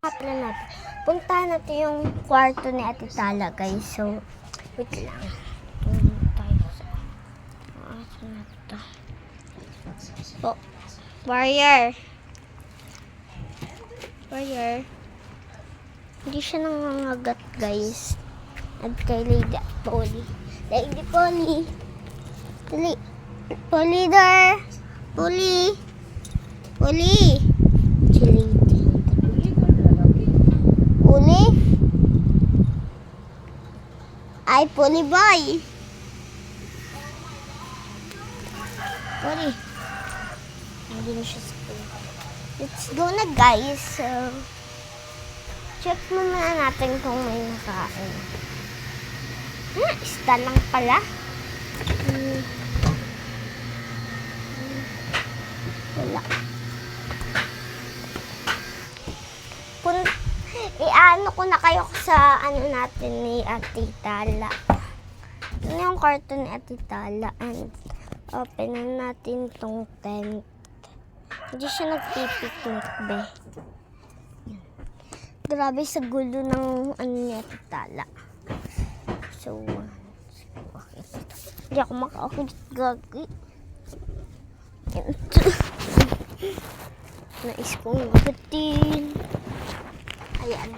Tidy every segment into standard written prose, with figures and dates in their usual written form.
Pala natin. Puntahan natin yung kwarto ni Ate Tala, guys. So, wait lang. Tulong tayo sa... Saan na ito? Oh, warrior. Warrior. Hindi siya nangangagat, guys. At kay Lady Polly. Lady Polly. Dali. Polly there. Polly. Polly. Si Lady. Polly? Ay, Polly boy. Polly. Hindi na siya sa pool. Let's go na, guys. So, check muna natin kung may nakain. Isda lang pala. Wala. Iano ko na kayo sa ano natin ni Ate Tala. Ito yung karton ni Ate Tala. And open na natin tong tent. Hindi siya nagpipiknik, be. Grabe sa gulo ng ano ni Ate Tala. So, okay. Hindi ako makaakit gagi. Nais kong magatin. Ayan.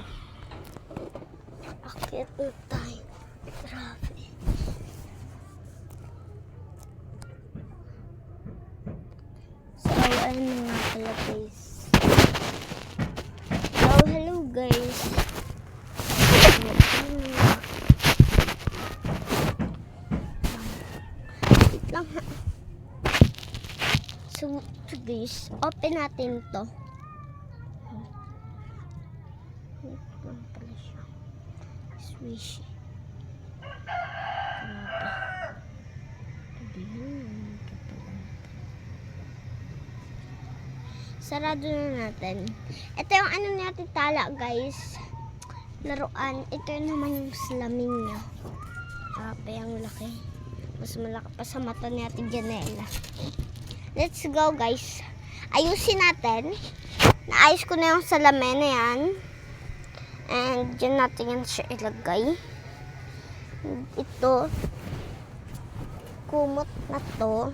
Akit na tayo. Grabe. So, ayun na nga pala, guys. So, hello, guys. Wait lang, ha. So, guys, open natin to. Swishy. Sarado na natin. Ito yung ano ni Ate Tala, guys. Laruan. Ito naman yung salamin niya. Grabe, ang laki. Mas malaki pa sa mata ni Ate Janela. Let's go, guys. Ayusin natin. Naayos ko na yung salamin na yan. And dyan natin yan siya ilagay. Ito, kumot na to.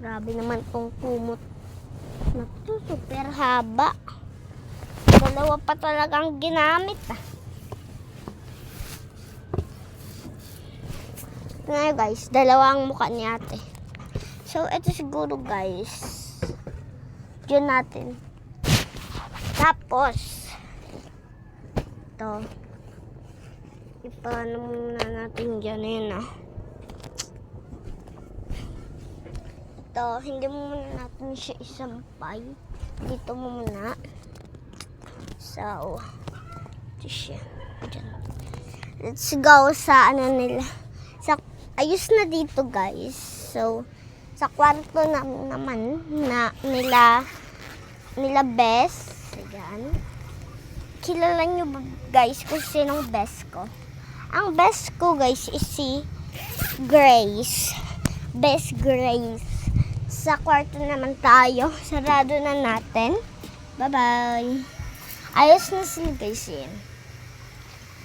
Grabe naman tong kumot na to. Super haba. Dalawa pa talagang ginamit. Ngayon, guys, dalawa ang mukha ni Ate. So, ito siguro, guys. Dyan natin. Tapos, ito. Ipaano muna natin dyan. Ayan, ito, hindi muna natin siya isampay. Dito muna. So, ito siya. Dyan. Let's go sa ano nila. Ayos na dito, guys. So, sa kwarto naman na nila best. Ayan. Kilala nyo ba, guys, kung sinong best ko? Ang best ko, guys, is si Grace. Best Grace. Sa kwarto naman tayo. Sarado na natin. Bye-bye. Ayos na sila, guys, yan.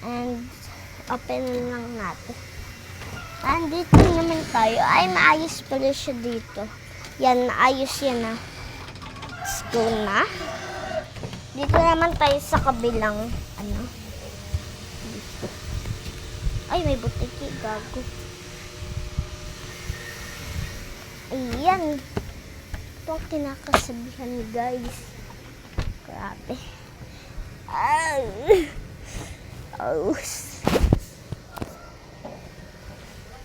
And, open lang natin. Andito naman tayo. Ay, maayos pala siya dito. Yan, maayos yan, Let's go na. Dito naman tayo sa kabilang, ano. Dito. Ay, may butiki, gago. Ayan. Ito ang kinakasabihan, guys. Grabe. Oh.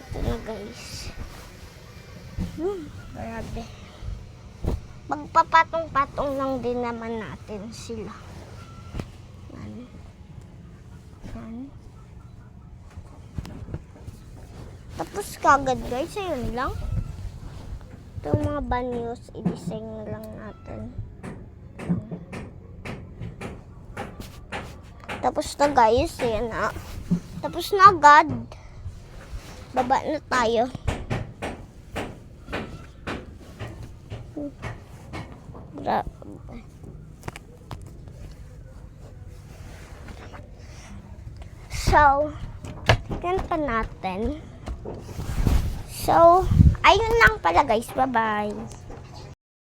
Ito na, guys. Grabe. Magpapatong-patong lang din naman natin sila. Yan. Tapos kagad, guys. Ayun lang. Itong mga banyos, i-design na lang natin. Tapos na, guys. Ayan na. Tapos na agad. Baba na tayo. So, tignan pa natin. So, ayun lang pala guys. Bye-bye.